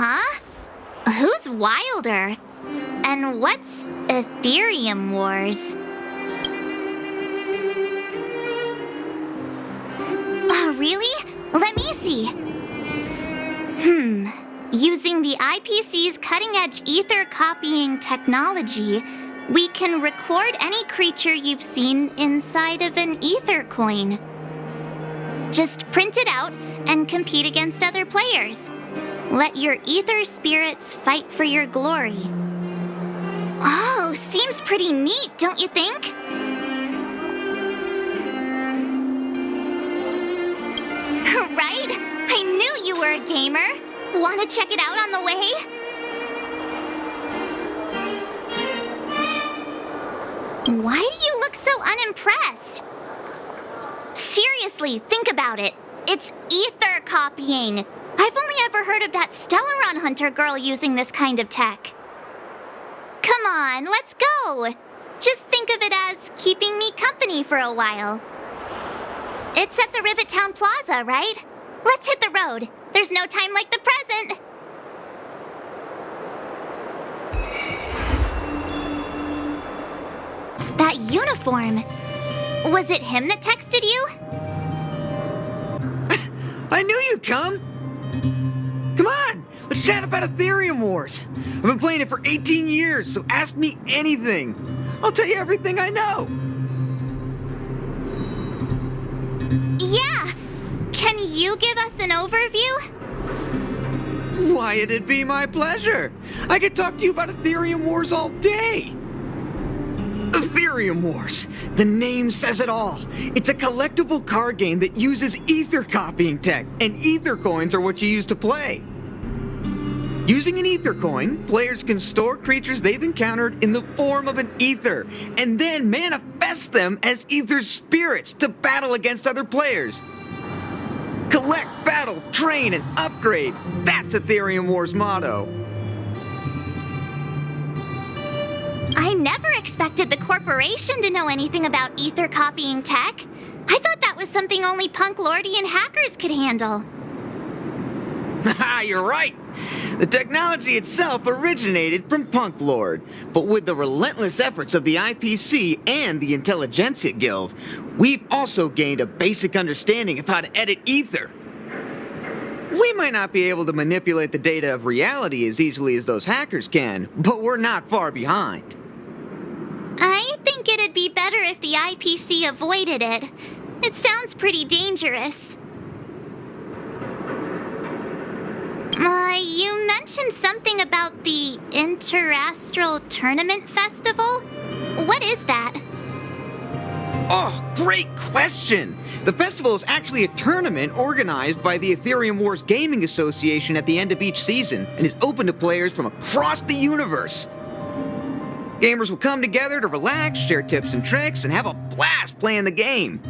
Huh? Who's wilder? And what's Aetherium Wars? Oh, really? Let me see. Using the IPC's cutting-edge ether copying technology, we can record any creature you've seen inside of an ether coin. Just print it out and compete against other players. Let your ether spirits fight for your glory. Oh, seems pretty neat, don't you think? Right? I knew you were a gamer. Want to check it out on the way? Why do you look so unimpressed? Seriously, think about it. It's ether copying. I've only ever heard of that Stellaron Hunter girl using this kind of tech. Come on, let's go. Just think of it as keeping me company for a while. It's at the Rivet Town Plaza, right? Let's hit the road. There's no time like the present. That uniform. Was it him that texted you? I knew you'd come! Come on, let's chat about Aetherium Wars. I've been playing it for 18 years, so ask me anything. I'll tell you everything I know. Yeah! Can you give us an overview? Why, it'd be my pleasure. I could talk to you about Aetherium Wars all day. Aetherium Wars. The name says it all. It's a collectible card game that uses ether copying tech, and ether coins are what you use to play. Using an ether coin, players can store creatures they've encountered in the form of an ether, and then manifest them as ether spirits to battle against other players. Collect, battle, train, and upgrade. That's Aetherium Wars' motto. I never expected the corporation to know anything about ether copying tech. I thought that was something only punk Lordian hackers could handle. Haha, you're right. The technology itself originated from Punk Lord, but with the relentless efforts of the IPC and the Intelligentsia Guild, we've also gained a basic understanding of how to edit ether. We might not be able to manipulate the data of reality as easily as those hackers can, but we're not far behind. I think it'd be better if the IPC avoided it. It sounds pretty dangerous. You mentioned something about the Interastral Tournament Festival? What is that? Oh, great question! The festival is actually a tournament organized by the Aetherium Wars Gaming Association at the end of each season and is open to players from across the universe. Gamers will come together to relax, share tips and tricks, and have a blast playing the game.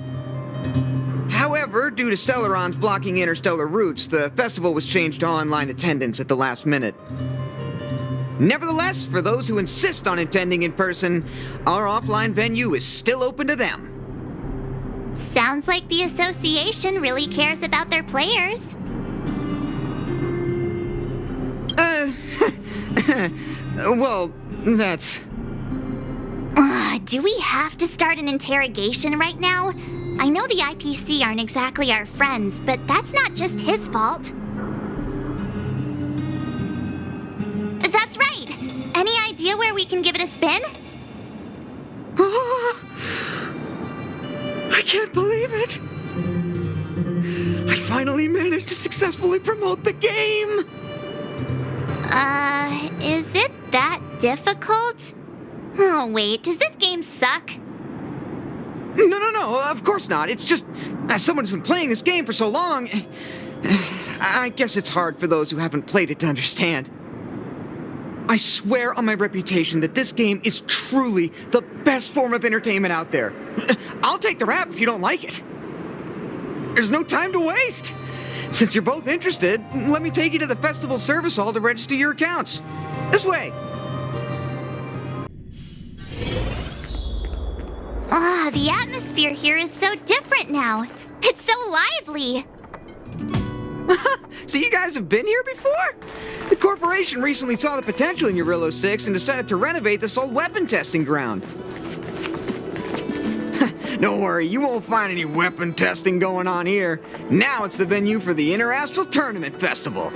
However, due to Stellarons blocking interstellar routes, the festival was changed to online attendance at the last minute. Nevertheless, for those who insist on attending in person, our offline venue is still open to them. Sounds like the association really cares about their players. Well, that's... Do we have to start an interrogation right now? I know the IPC aren't exactly our friends, but that's not just his fault. That's right! Any idea where we can give it a spin? I can't believe it! I finally managed to successfully promote the game! Is it that difficult? Oh, wait, does this game suck? No, of course not. It's just, as someone who's been playing this game for so long, I guess it's hard for those who haven't played it to understand. I swear on my reputation that this game is truly the best form of entertainment out there. I'll take the rap if you don't like it. There's no time to waste. Since you're both interested, let me take you to the festival service hall to register your accounts. This way. The atmosphere here is so different now. It's so lively. So you guys have been here before? The corporation recently saw the potential in Urillo 6 and decided to renovate this old weapon testing ground. Don't worry, you won't find any weapon testing going on here. Now it's the venue for the Interastral Tournament Festival.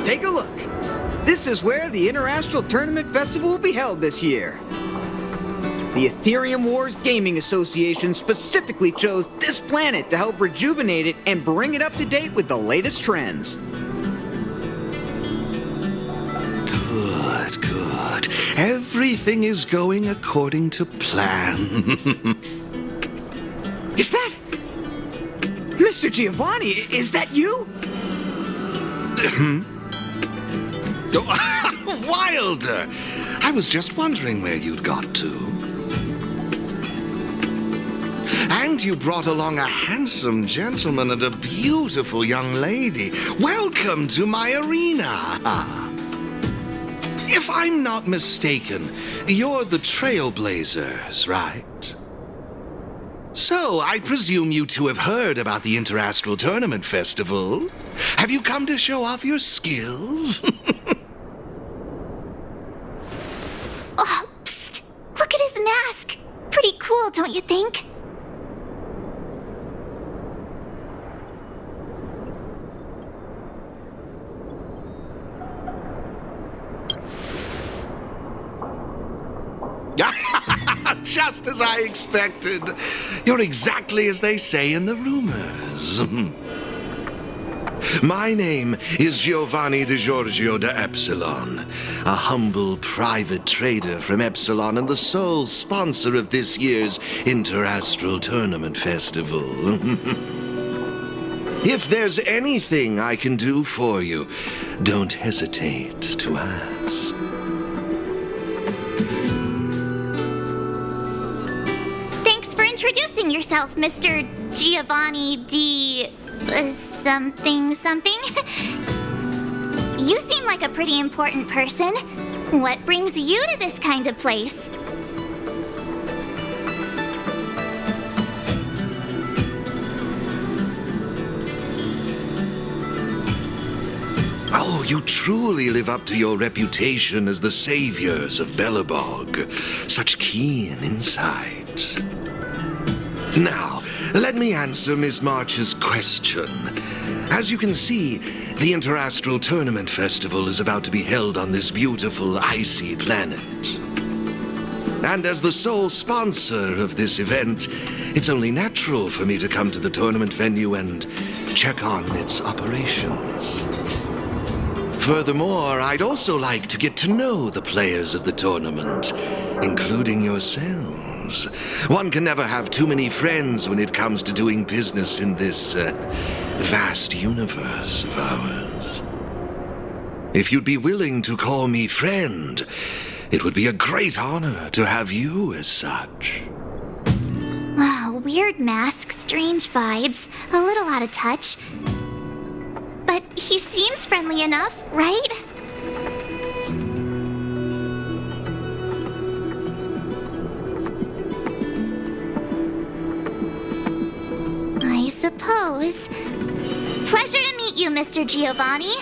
Take a look. This is where the Interastral Tournament Festival will be held this year. The Aetherium Wars Gaming Association specifically chose this planet to help rejuvenate it and bring it up to date with the latest trends. Good. Everything is going according to plan. Is that... Mr. Giovanni, is that you? Oh, Wilder! I was just wondering where you'd got to. And you brought along a handsome gentleman and a beautiful young lady. Welcome to my arena! If I'm not mistaken, you're the Trailblazers, right? So, I presume you two have heard about the Interastral Tournament Festival. Have you come to show off your skills? Oh, psst! Look at his mask! Pretty cool, don't you think? Just as I expected. You're exactly as they say in the rumors. My name is Giovanni Di Giorgio de Epsilon, a humble private trader from Epsilon and the sole sponsor of this year's Interastral Tournament Festival. If there's anything I can do for you, don't hesitate to ask. Introducing yourself, Mr. Giovanni D. something. You seem like a pretty important person. What brings you to this kind of place? Oh, you truly live up to your reputation as the saviors of Belobog. Such keen insight. Now, let me answer Ms. March's question. As you can see, the Interastral Tournament Festival is about to be held on this beautiful, icy planet. And as the sole sponsor of this event, it's only natural for me to come to the tournament venue and check on its operations. Furthermore, I'd also like to get to know the players of the tournament, including yourselves. One can never have too many friends when it comes to doing business in this vast universe of ours. If you'd be willing to call me friend, it would be a great honor to have you as such. Wow, weird mask, strange vibes, a little out of touch. But he seems friendly enough, right? I suppose. Pleasure to meet you, Mr. Giovanni.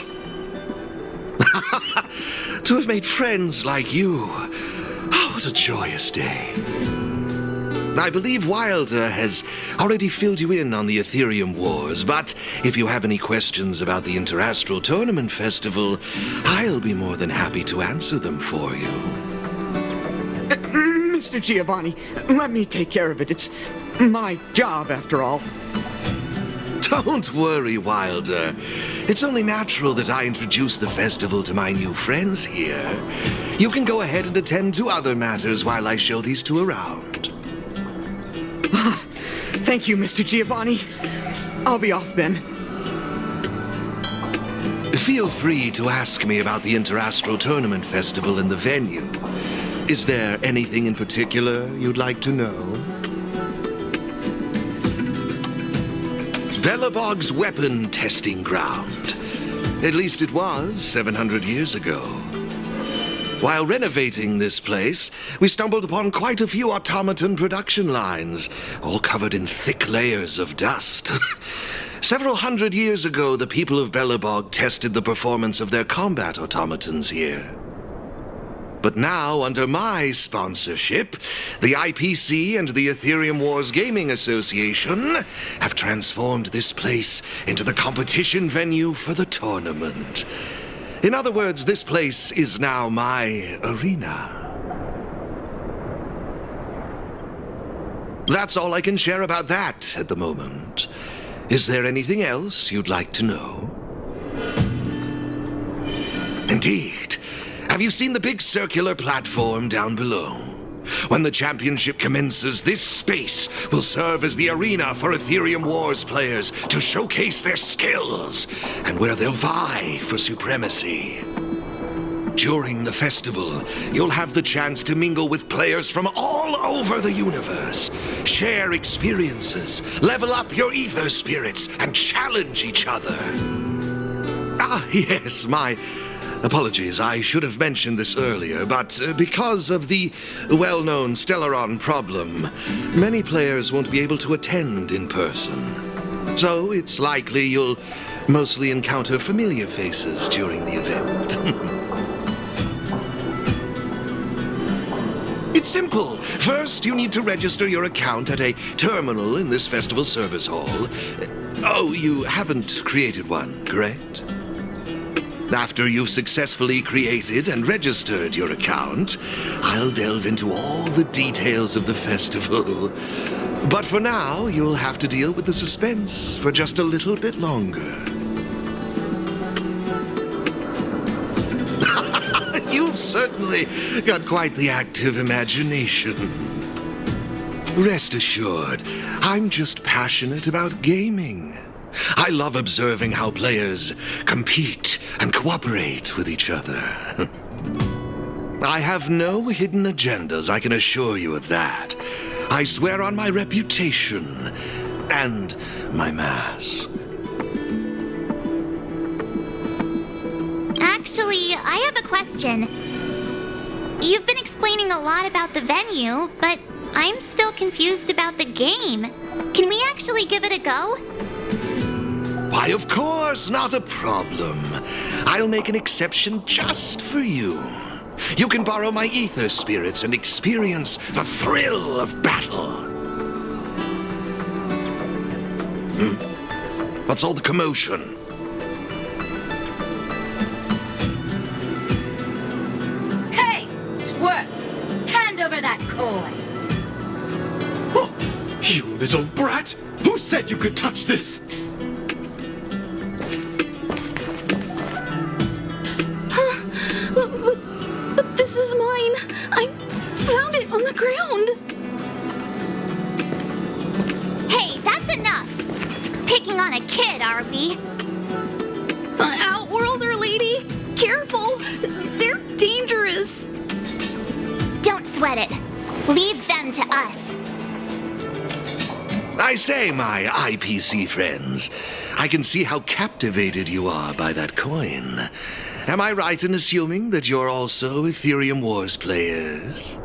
To have made friends like you. Oh, what a joyous day. I believe Wilder has already filled you in on the Aetherium Wars, but if you have any questions about the Interastral Tournament Festival, I'll be more than happy to answer them for you. Mr. Giovanni, let me take care of it. It's my job, after all. Don't worry, Wilder. It's only natural that I introduce the festival to my new friends here. You can go ahead and attend to other matters while I show these two around. Thank you, Mr. Giovanni. I'll be off then. Feel free to ask me about the Interastral Tournament Festival and the venue. Is there anything in particular you'd like to know? Belobog's weapon testing ground. At least it was 700 years ago. While renovating this place, we stumbled upon quite a few automaton production lines, all covered in thick layers of dust. Several hundred years ago, the people of Belobog tested the performance of their combat automatons here. But now, under my sponsorship, the IPC and the Aetherium Wars Gaming Association have transformed this place into the competition venue for the tournament. In other words, this place is now my arena. That's all I can share about that at the moment. Is there anything else you'd like to know? Indeed. Have you seen the big circular platform down below? When the championship commences, this space will serve as the arena for Aetherium Wars players to showcase their skills and where they'll vie for supremacy. During the festival, you'll have the chance to mingle with players from all over the universe, share experiences, level up your ether spirits, and challenge each other. Ah, yes, my apologies. I should have mentioned this earlier, but because of the well-known Stellaron problem, many players won't be able to attend in person. So it's likely you'll mostly encounter familiar faces during the event. It's simple. First, you need to register your account at a terminal in this festival service hall. Oh, you haven't created one, correct? After you've successfully created and registered your account, I'll delve into all the details of the festival. But for now, you'll have to deal with the suspense for just a little bit longer. You've certainly got quite the active imagination. Rest assured, I'm just passionate about gaming. I love observing how players compete and cooperate with each other. I have no hidden agendas, I can assure you of that. I swear on my reputation and my mask. Actually, I have a question. You've been explaining a lot about the venue, but I'm still confused about the game. Can we actually give it a go? Why, of course, not a problem. I'll make an exception just for you. You can borrow my ether spirits and experience the thrill of battle. What's all the commotion? Hey, twerp! Hand over that coin! Oh, you little brat! Who said you could touch this? But this is mine. I found it on the ground. Hey, that's enough! Picking on a kid, are we? Outworlder lady, careful. They're dangerous. Don't sweat it. Leave them to us. I say, my IPC friends, I can see how captivated you are by that coin. Am I right in assuming that you're also Aetherium Wars players?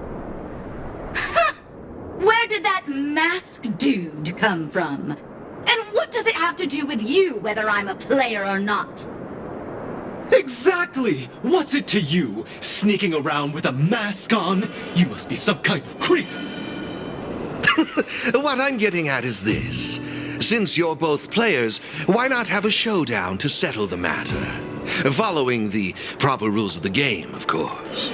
Where did that masked dude come from? And what does it have to do with you, whether I'm a player or not? Exactly! What's it to you? Sneaking around with a mask on? You must be some kind of creep! What I'm getting at is this. Since you're both players, why not have a showdown to settle the matter? Following the proper rules of the game, of course.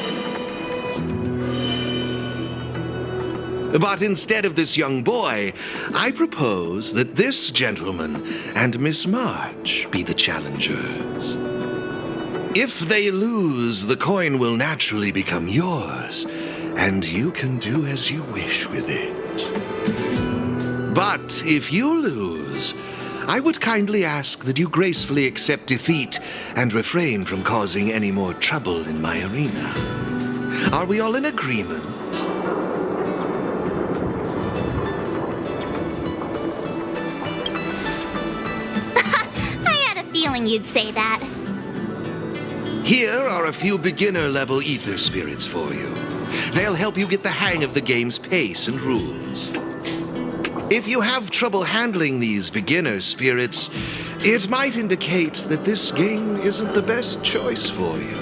But instead of this young boy, I propose that this gentleman and Miss March be the challengers. If they lose, the coin will naturally become yours, and you can do as you wish with it. But if you lose, I would kindly ask that you gracefully accept defeat and refrain from causing any more trouble in my arena. Are we all in agreement? I had a feeling you'd say that. Here are a few beginner-level ether spirits for you. They'll help you get the hang of the game's pace and rules. If you have trouble handling these beginner spirits, it might indicate that this game isn't the best choice for you.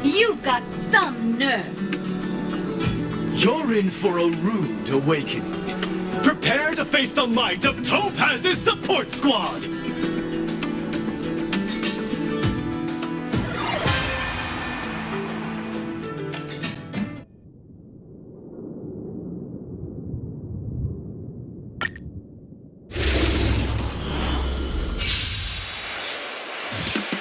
You've got some nerve. You're in for a rude awakening. Prepare to face the might of Topaz's support squad!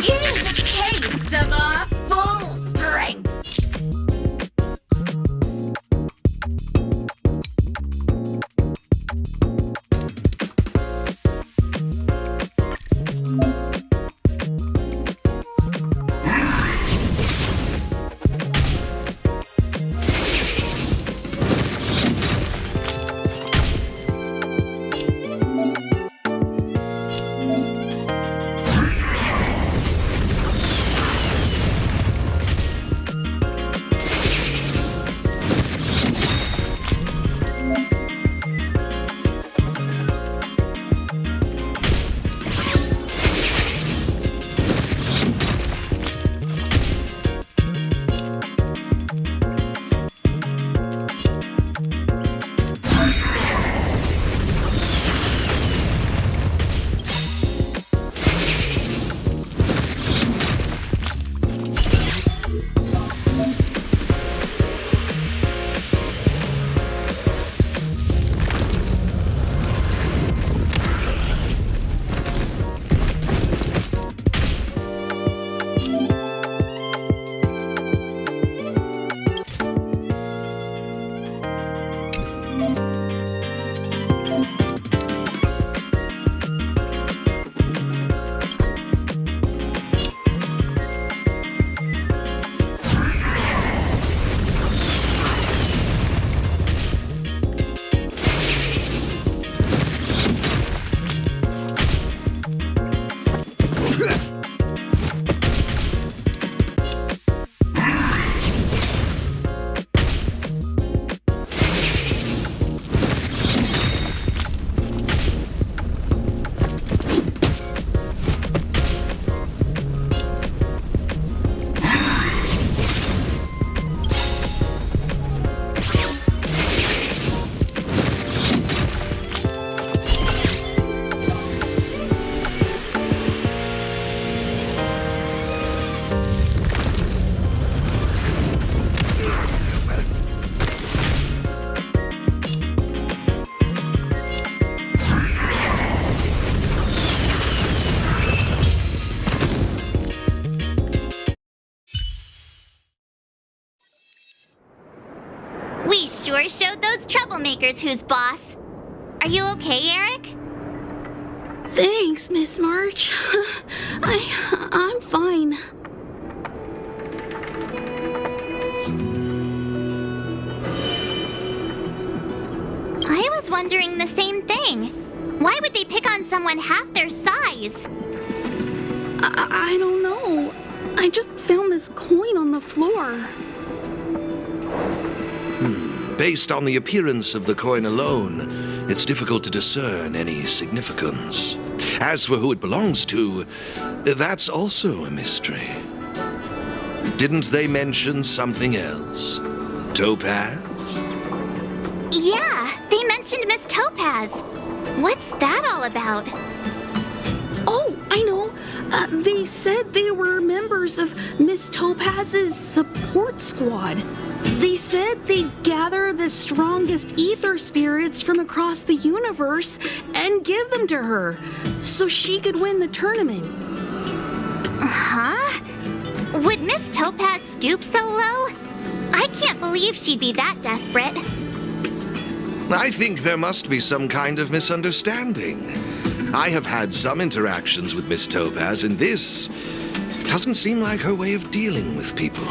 Here's a taste of our full strength. We sure showed those troublemakers who's boss. Are you okay, Eric? Thanks, Miss March. I'm fine. I was wondering the same thing. Why would they pick on someone half their size? I don't know. I just found this coin on the floor. Based on the appearance of the coin alone, it's difficult to discern any significance. As for who it belongs to, that's also a mystery. Didn't they mention something else? Topaz? Yeah, they mentioned Miss Topaz. What's that all about? Oh, I know. They said they were members of Miss Topaz's support squad. They said they'd gather the strongest ether spirits from across the universe and give them to her so she could win the tournament. Huh? Would Miss Topaz stoop so low? I can't believe she'd be that desperate. I think there must be some kind of misunderstanding. I have had some interactions with Miss Topaz, and this doesn't seem like her way of dealing with people.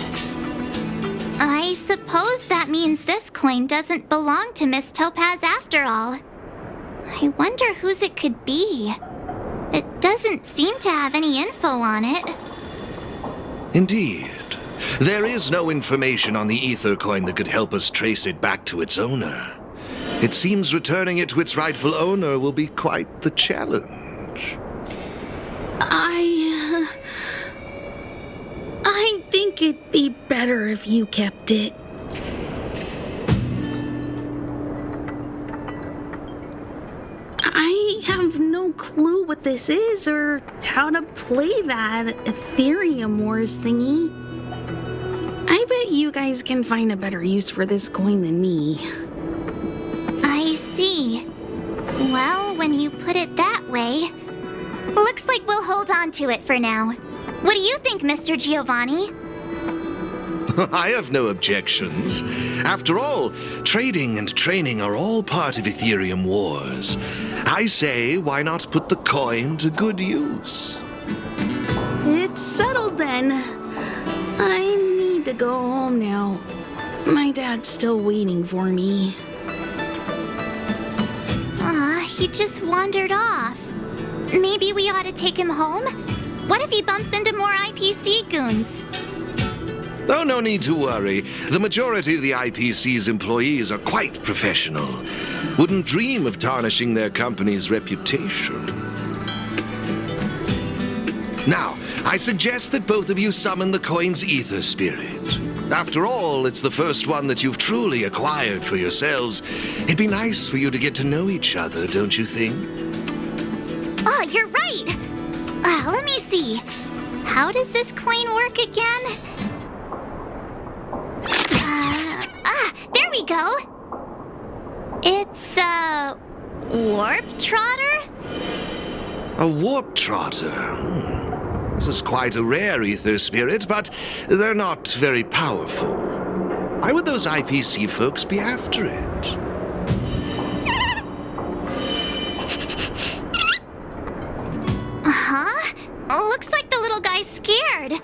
I suppose that means this coin doesn't belong to Miss Topaz after all. I wonder whose it could be. It doesn't seem to have any info on it. Indeed. There is no information on the ether coin that could help us trace it back to its owner. It seems returning it to its rightful owner will be quite the challenge. I think it'd be better if you kept it. I have no clue what this is or how to play that Aetherium Wars thingy. I bet you guys can find a better use for this coin than me. I see. Well, when you put it that way, looks like we'll hold on to it for now. What do you think, Mr. Giovanni? I have no objections. After all, trading and training are all part of Aetherium Wars. I say, why not put the coin to good use? It's settled then. I need to go home now. My dad's still waiting for me. He just wandered off. Maybe we ought to take him home? What if he bumps into more IPC goons? Oh, no need to worry. The majority of the IPC's employees are quite professional. Wouldn't dream of tarnishing their company's reputation. Now, I suggest that both of you summon the coin's ether spirit. After all, it's the first one that you've truly acquired for yourselves. It'd be nice for you to get to know each other, don't you think? Oh, you're right! Let me see. How does this coin work again? There we go! It's a warp trotter? A warp trotter? This is quite a rare ether spirit, but they're not very powerful. Why would those IPC folks be after it? Huh? Looks like the little guy's scared.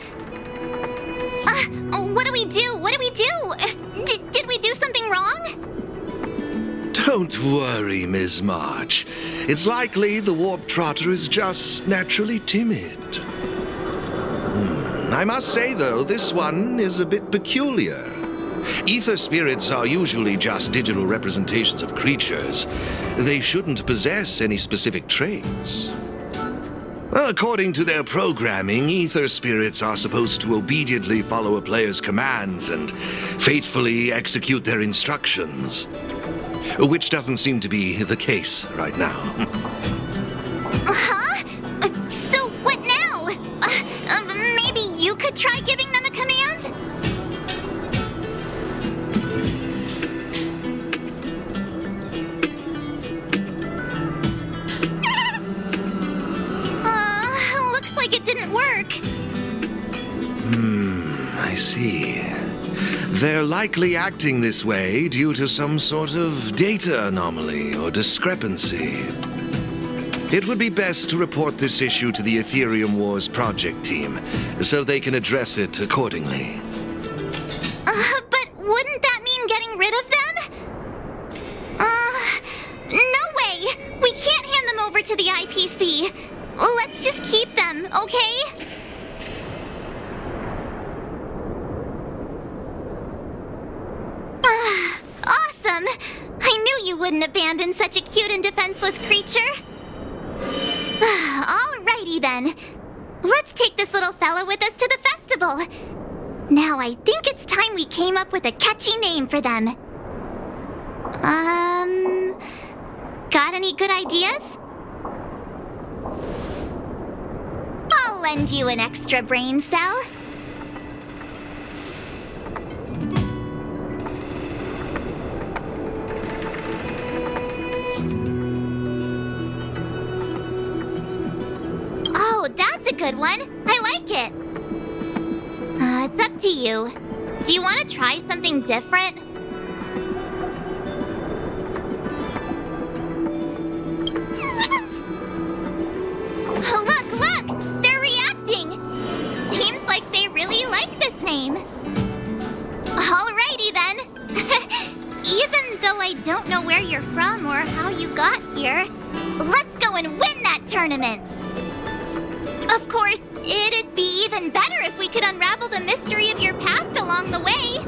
What do we do? What do we do? Did we do something wrong? Don't worry, Ms. March. It's likely the warp trotter is just naturally timid. I must say, though, this one is a bit peculiar. Ether spirits are usually just digital representations of creatures. They shouldn't possess any specific traits. According to their programming, ether spirits are supposed to obediently follow a player's commands and faithfully execute their instructions. Which doesn't seem to be the case right now. Huh? So what now? Maybe you could try giving them a command? Looks like it didn't work. I see. They're likely acting this way due to some sort of data anomaly or discrepancy. It would be best to report this issue to the Aetherium Wars project team, so they can address it accordingly. But wouldn't that mean getting rid of them? No way! We can't hand them over to the IPC. Let's just keep them, okay? Awesome! I knew you wouldn't abandon such a cute and defenseless creature. Alrighty then. Let's take this little fella with us to the festival. Now I think it's time we came up with a catchy name for them. Got any good ideas? I'll lend you an extra brain cell. Oh, that's a good one. I like it. It's up to you. Do you want to try something different? Look! They're reacting! Seems like they really like this name. Alrighty then. Even though I don't know where you're from or how you got here, let's go and win that tournament. Of course, it'd It'd be even better if we could unravel the mystery of your past along the way.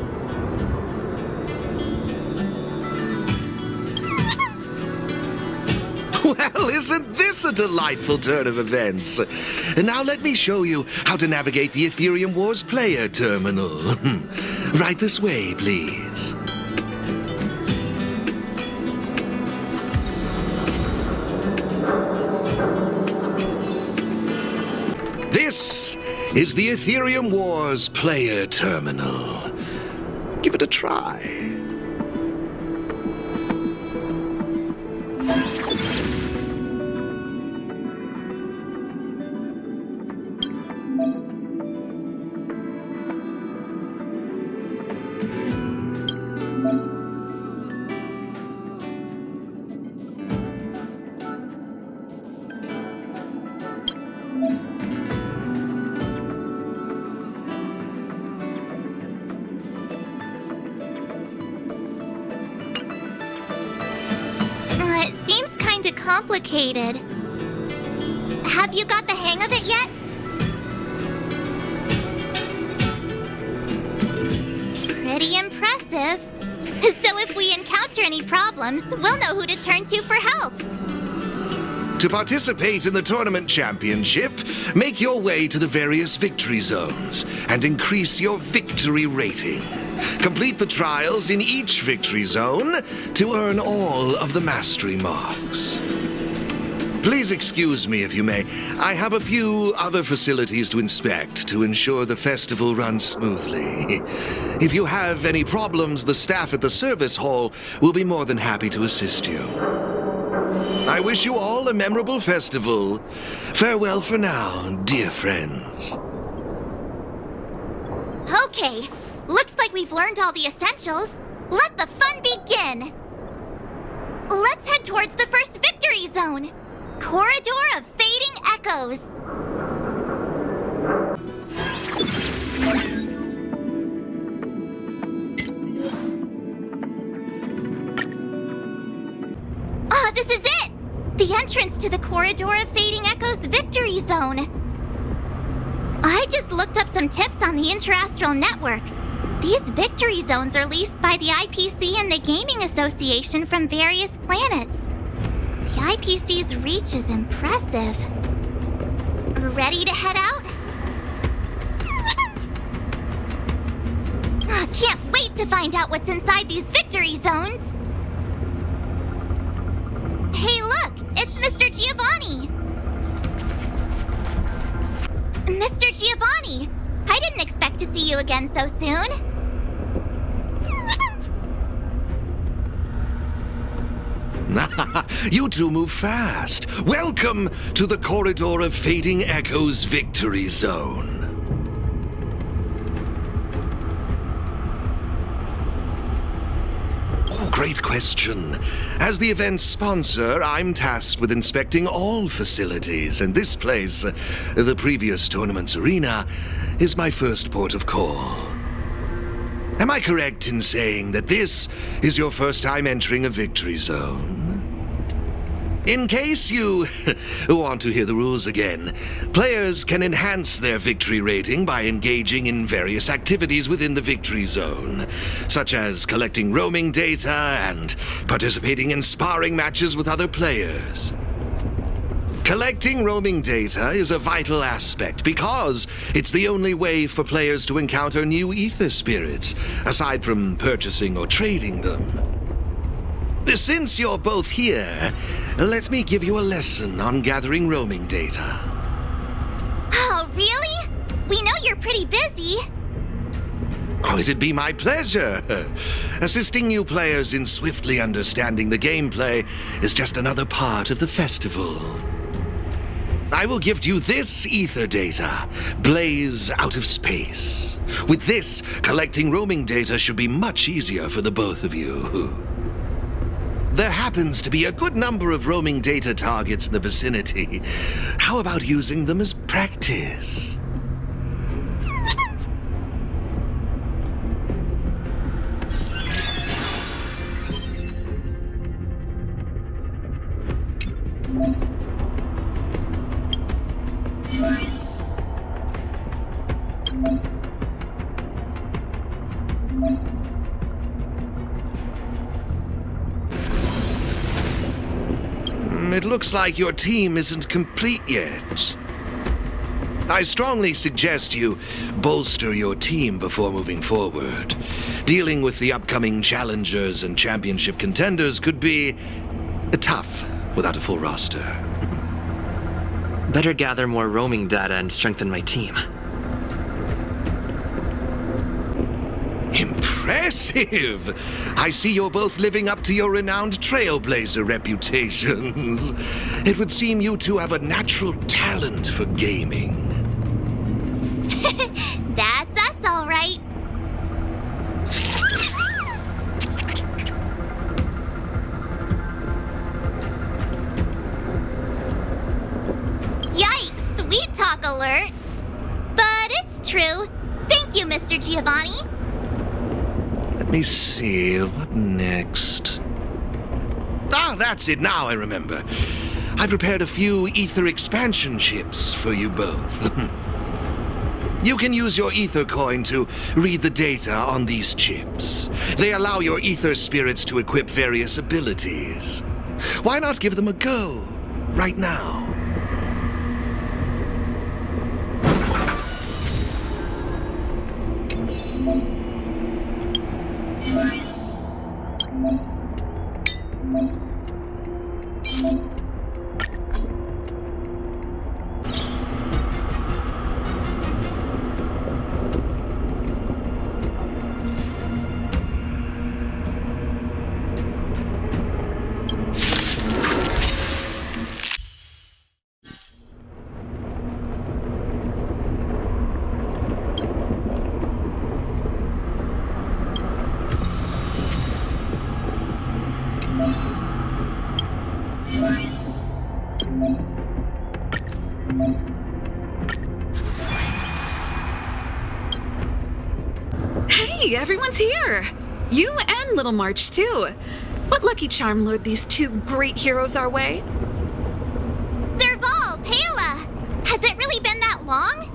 Well, isn't this a delightful turn of events? And now let me show you how to navigate the Aetherium Wars player terminal. Right this way, please. This is the Aetherium Wars player terminal. Give it a try. It seems kinda complicated. Have you got the hang of it yet? Pretty impressive. So if we encounter any problems, we'll know who to turn to for help. To participate in the tournament championship, make your way to the various victory zones and increase your victory rating. Complete the trials in each victory zone to earn all of the mastery marks. Please excuse me if you may. I have a few other facilities to inspect to ensure the festival runs smoothly. If you have any problems, the staff at the service hall will be more than happy to assist you. I wish you all a memorable festival. Farewell for now, dear friends. Okay, looks like we've learned all the essentials. Let the fun begin! Let's head towards the first victory zone. Corridor of Fading Echoes. Ah, this is it! The entrance to the Corridor of Fading Echoes Victory Zone. I just looked up some tips on the Interastral Network. These victory zones are leased by the IPC and the Gaming Association from various planets. The IPC's reach is impressive. Ready to head out? Can't wait to find out what's inside these victory zones. Hey, look! It's Mr. Giovanni! Mr. Giovanni! I didn't expect to see you again so soon. You two move fast. Welcome to the Corridor of Fading Echoes Victory Zone. Oh, great question. As the event's sponsor, I'm tasked with inspecting all facilities, and this place, the previous tournament's arena, is my first port of call. Am I correct in saying that this is your first time entering a victory zone? In case you want to hear the rules again, players can enhance their victory rating by engaging in various activities within the victory zone, such as collecting roaming data and participating in sparring matches with other players. Collecting roaming data is a vital aspect because it's the only way for players to encounter new ether spirits, aside from purchasing or trading them. Since you're both here, let me give you a lesson on gathering roaming data. Oh, really? We know you're pretty busy. Oh, it'd be my pleasure. Assisting new players in swiftly understanding the gameplay is just another part of the festival. I will gift you this ether data, Blaze Out of Space. With this, collecting roaming data should be much easier for the both of you. There happens to be a good number of roaming data targets in the vicinity. How about using them as practice? looks like your team isn't complete yet. I strongly suggest you bolster your team before moving forward. Dealing with the upcoming challengers and championship contenders could be tough without a full roster. Better gather more roaming data and strengthen my team. Impressive! I see you're both living up to your renowned trailblazer reputations. It would seem you two have a natural talent for gaming. That's us, all right. Yikes, sweet talk alert. But it's true. Thank you, Mr. Giovanni. Let me see, what next? Ah, that's it, now I remember. I prepared a few ether expansion chips for you both. You can use your ether coin to read the data on these chips. They allow your ether spirits to equip various abilities. Why not give them a go, right now? Hey, everyone's here! You and Little March, too. What lucky charm lured these two great heroes our way? Serval, Pela! Has it really been that long?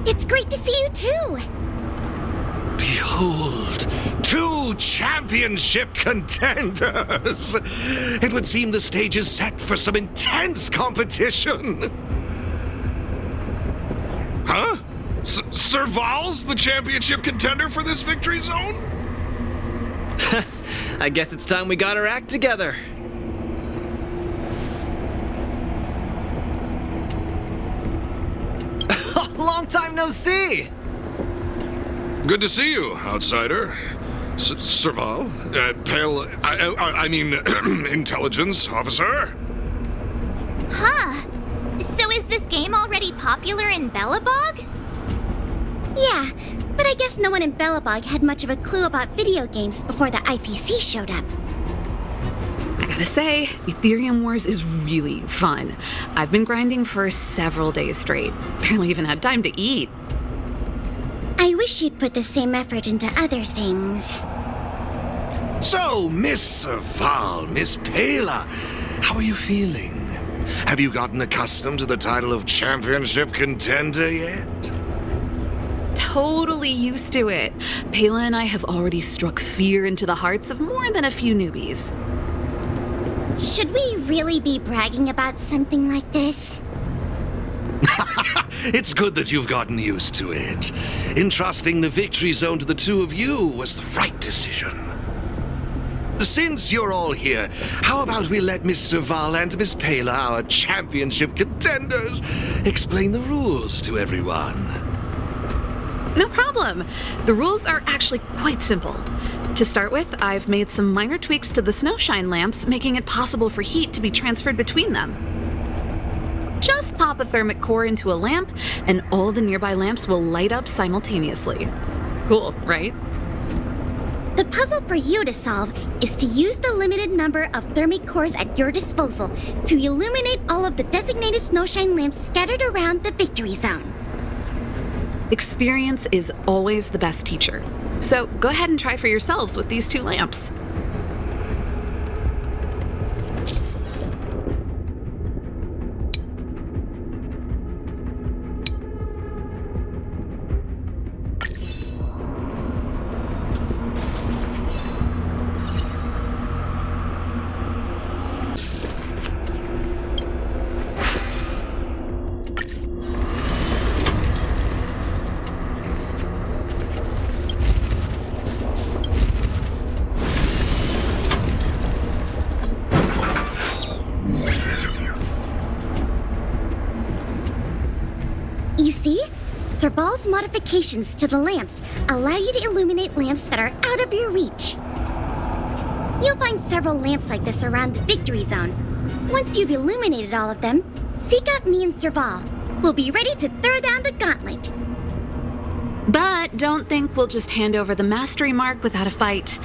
It's great to see you, too. Behold, two championship contenders! It would seem the stage is set for some intense competition. Huh? Serval's the championship contender for this victory zone? I guess it's time we got our act together. Long time no see! Good to see you, outsider. Serval? Pale... I mean, intelligence officer? Huh. So is this game already popular in Belobog? Yeah, but I guess no one in Belobog had much of a clue about video games before the IPC showed up. I gotta say, Aetherium Wars is really fun. I've been grinding for several days straight. Barely even had time to eat. I wish you'd put the same effort into other things. So, Miss Serval, Miss Pela, how are you feeling? Have you gotten accustomed to the title of championship contender yet? Totally used to it. Pela and I have already struck fear into the hearts of more than a few newbies. Should we really be bragging about something like this? It's good that you've gotten used to it. Entrusting the victory zone to the two of you was the right decision. Since you're all here, how about we let Miss Serval and Miss Pela, our championship contenders, explain the rules to everyone? No problem. The rules are actually quite simple. To start with, I've made some minor tweaks to the snowshine lamps, making it possible for heat to be transferred between them. Just pop a thermic core into a lamp, and all the nearby lamps will light up simultaneously. Cool, right? The puzzle for you to solve is to use the limited number of thermic cores at your disposal to illuminate all of the designated snowshine lamps scattered around the victory zone. Experience is always the best teacher. So go ahead and try for yourselves with these two lamps. See? Serval's modifications to the lamps allow you to illuminate lamps that are out of your reach. You'll find several lamps like this around the Victory Zone. Once you've illuminated all of them, seek out me and Serval. We'll be ready to throw down the gauntlet. But don't think we'll just hand over the mastery mark without a fight.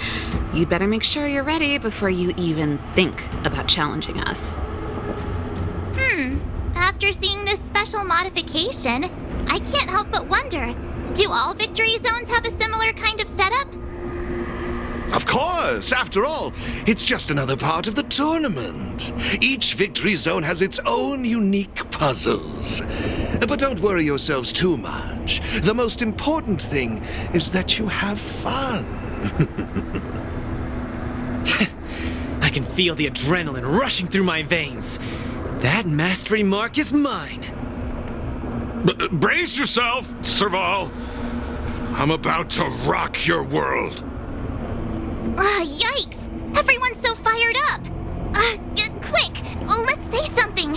You'd better make sure you're ready before you even think about challenging us. After seeing this special modification, I can't help but wonder, do all Victory Zones have a similar kind of setup? Of course! After all, it's just another part of the tournament. Each Victory Zone has its own unique puzzles. But don't worry yourselves too much. The most important thing is that you have fun. I can feel the adrenaline rushing through my veins. That mastery mark is mine. Brace yourself, Serval. I'm about to rock your world. Yikes! Everyone's so fired up! Quick! Let's say something!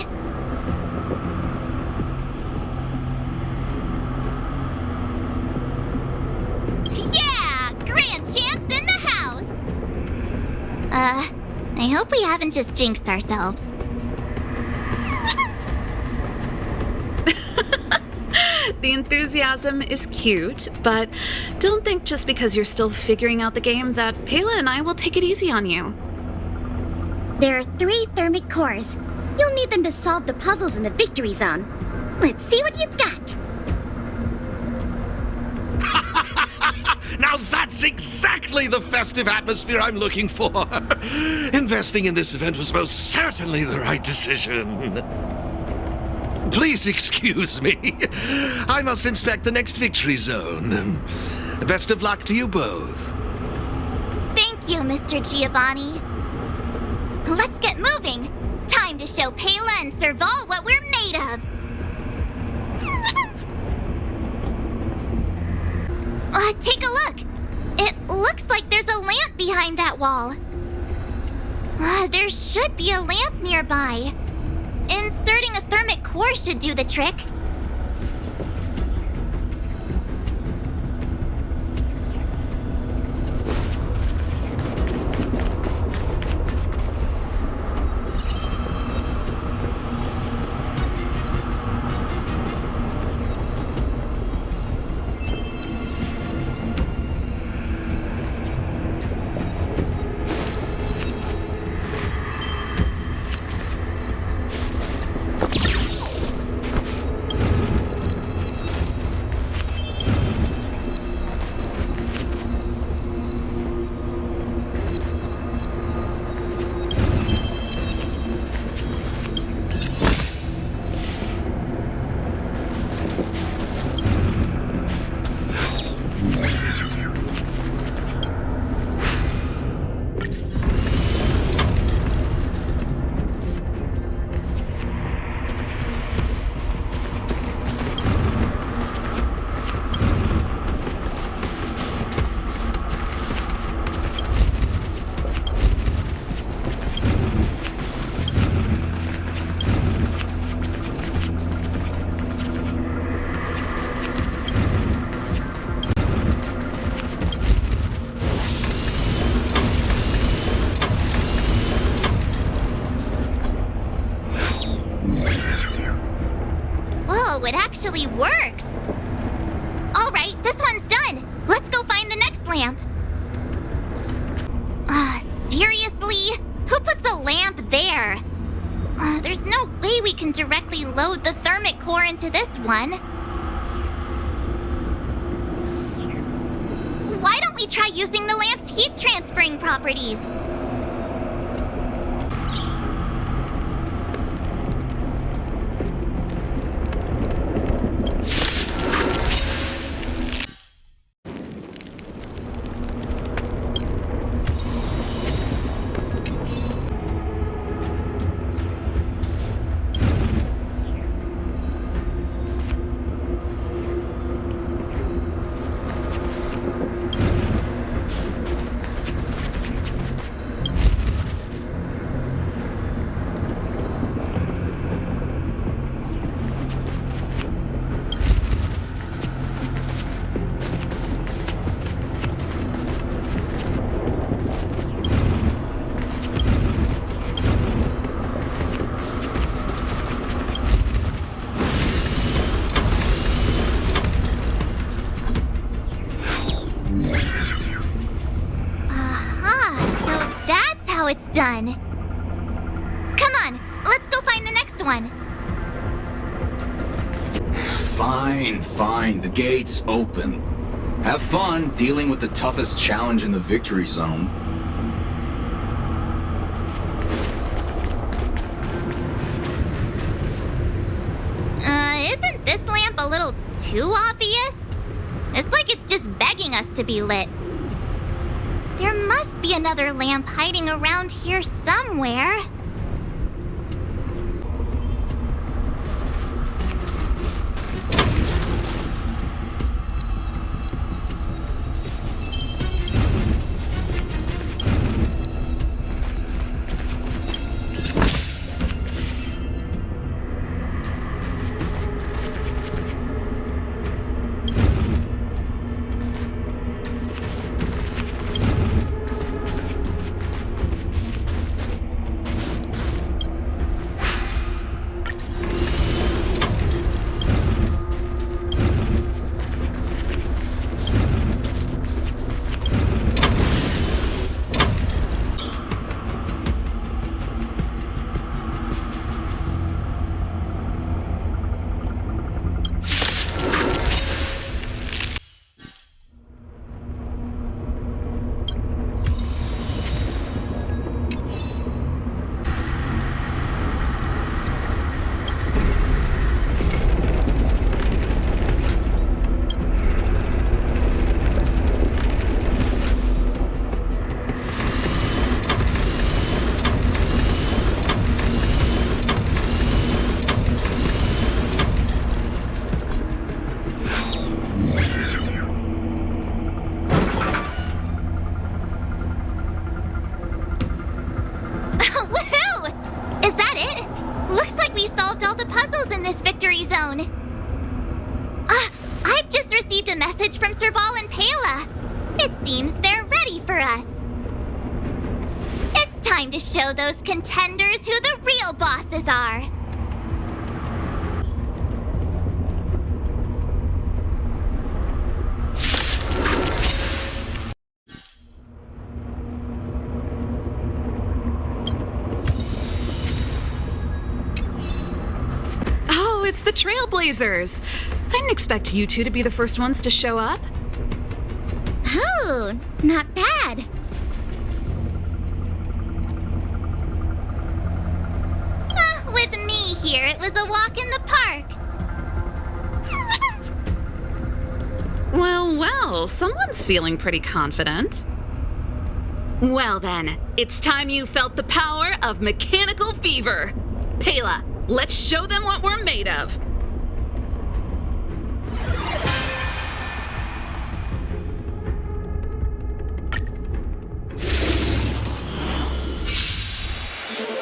Yeah! Grand Champs in the house! I hope we haven't just jinxed ourselves. The enthusiasm is cute, but don't think just because you're still figuring out the game that Pela and I will take it easy on you. There are 3 thermic cores. You'll need them to solve the puzzles in the Victory Zone. Let's see what you've got. Now that's exactly the festive atmosphere I'm looking for. Investing in this event was most certainly the right decision. Please excuse me. I must inspect the next Victory Zone. Best of luck to you both. Thank you, Mr. Giovanni. Let's get moving. Time to show Pela and Serval what we're made of. Take a look. It looks like there's a lamp behind that wall. There should be a lamp nearby. Inserting a thermic core should do the trick. Whoa, it actually works! Alright, this one's done! Let's go find the next lamp! Seriously? Who puts a lamp there? There's no way we can directly load the thermic core into this one. Why don't we try using the lamp's heat transferring properties? done. Come on, let's go find the next one. Fine. The gate's open. Have fun dealing with the toughest challenge in the victory zone. Isn't this lamp a little too obvious? It's like it's just begging us to be lit. There must be another lamp hiding around here somewhere. I've just received a message from Serval and Pela. It seems they're ready for us. It's time to show those contenders who the real bosses are. Oh, it's the Trailblazers. I didn't expect you two to be the first ones to show up. Oh, not bad. With me here, it was a walk in the park. Well, someone's feeling pretty confident. Well then, it's time you felt the power of mechanical fever. Pela, let's show them what we're made of.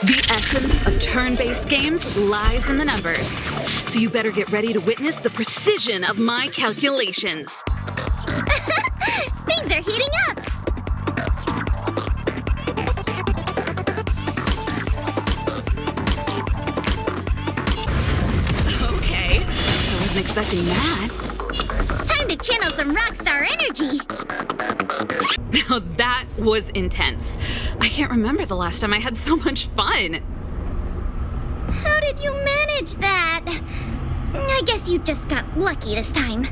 The essence of turn-based games lies in the numbers, so you better get ready to witness the precision of my calculations. Things are heating up! Okay, I wasn't expecting that. Time to channel some rockstar energy! Now that was intense. I can't remember the last time I had so much fun. How did you manage that? I guess you just got lucky this time.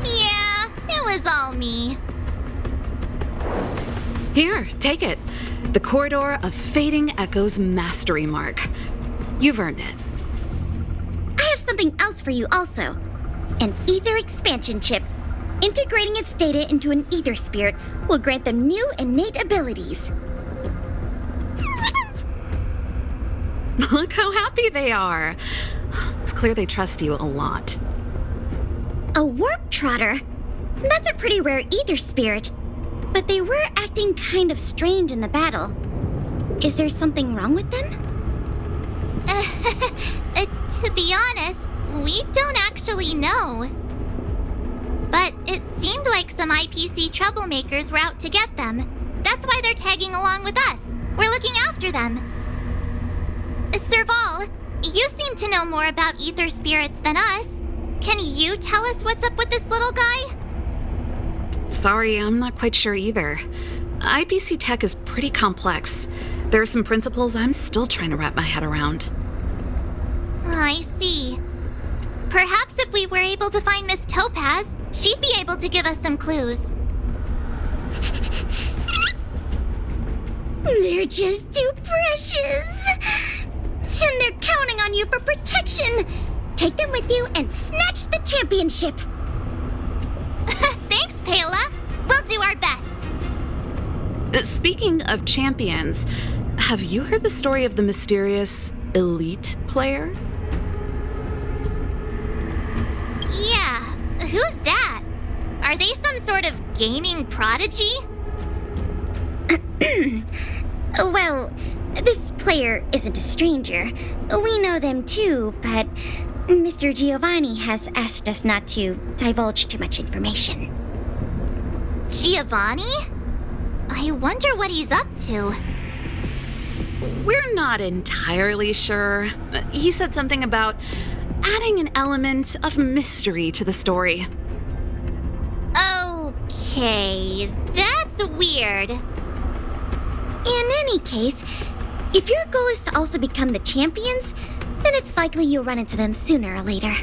Yeah, it was all me. Here, take it. The Corridor of Fading Echoes Mastery Mark. You've earned it. I have something else for you also. An Aether expansion chip. Integrating its data into an Aether spirit will grant them new innate abilities. Look how happy they are. It's clear they trust you a lot. A Warp Trotter? That's a pretty rare Aether spirit. But they were acting kind of strange in the battle. Is there something wrong with them? To be honest, we don't actually know. But it seemed like some IPC troublemakers were out to get them. That's why they're tagging along with us. We're looking after them. Serval, you seem to know more about Aether spirits than us. can you tell us what's up with this little guy? Sorry, I'm not quite sure either. IPC tech is pretty complex. There are some principles I'm still trying to wrap my head around. I see. Perhaps if we were able to find Miss Topaz, she'd be able to give us some clues. They're just too precious. And they're counting on you for protection. Take them with you and snatch the championship. Thanks, Pela. We'll do our best. Speaking of champions, have you heard the story of the mysterious elite player? Yeah, who's that? Are they some sort of gaming prodigy? Well, this player isn't a stranger. We know them too, but Mr. Giovanni has asked us not to divulge too much information. Giovanni? I wonder what he's up to. We're not entirely sure. He said something about adding an element of mystery to the story. Okay, that's weird. In any case, if your goal is to also become the champions, then it's likely you'll run into them sooner or later.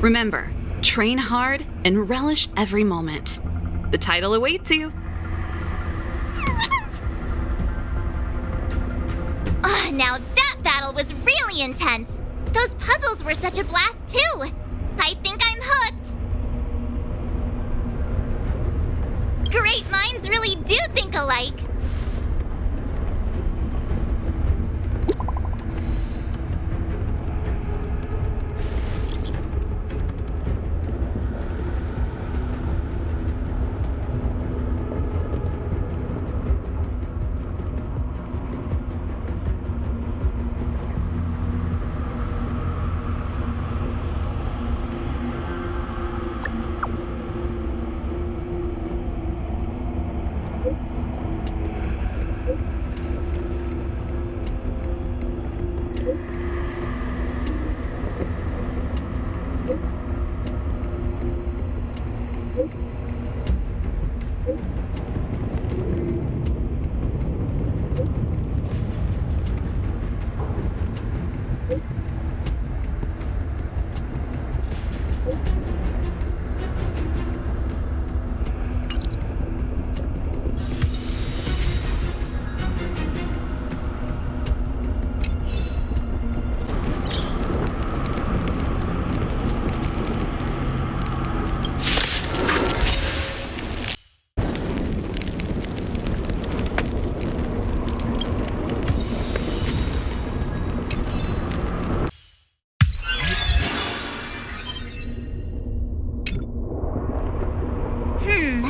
Remember, train hard and relish every moment. The title awaits you. Now that battle was really intense. Those puzzles were such a blast too. I think I'm hooked. Great minds really do think alike.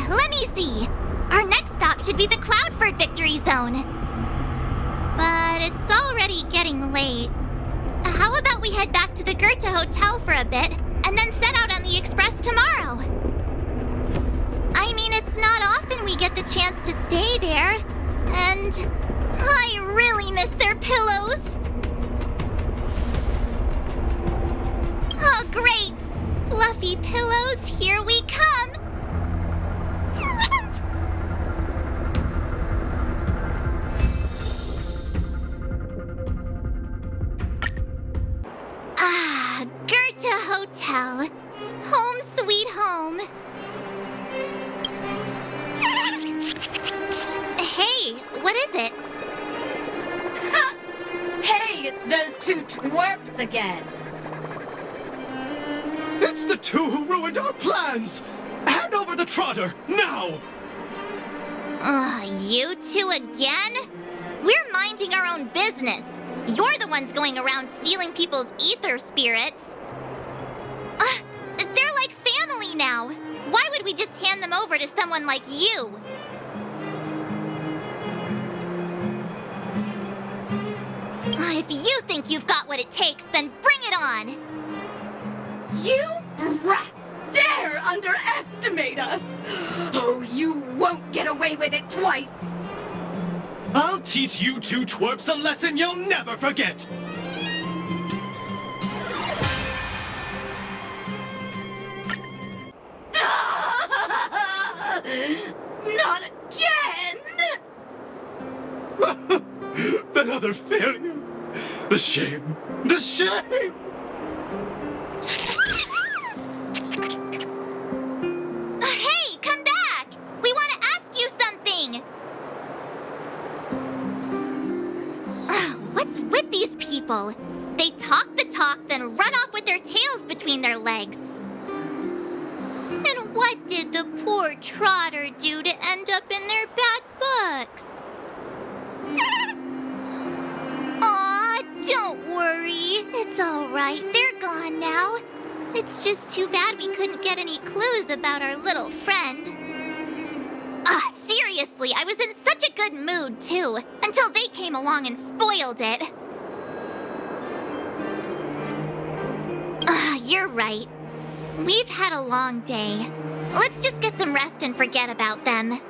Let me see. Our next stop should be the Cloudford Victory Zone. But it's already getting late. How about we head back to the Goethe Hotel for a bit, and then set out on the Express tomorrow? I mean, it's not often we get the chance to stay there. And I really miss their pillows. Oh, great! Fluffy pillows, here we come! Goethe Hotel. Home sweet home. Hey, what is it? Hey, it's those two twerps again. It's the two who ruined our plans! Hand over the trotter, now! You two again? We're minding our own business. You're the ones going around stealing people's ether spirits. They're like family now. Why would we just hand them over to someone like you? If you think you've got what it takes, then bring it on. You brats dare underestimate us! Oh, you won't get away with it twice! I'll teach you two twerps a lesson you'll never forget! Not again! That other failure. The shame. The shame! Hey, come back! We want to ask you something! What's with these people? They talk the talk, then run off with their tails between their legs. And what did the poor Trotter do to end up in their bad books? Aw, don't worry. It's all right. They're gone now. It's just too bad we couldn't get any clues about our little friend. Seriously, I was in such a good mood, too, until they came along and spoiled it. You're right. We've had a long day. Let's just get some rest and forget about them.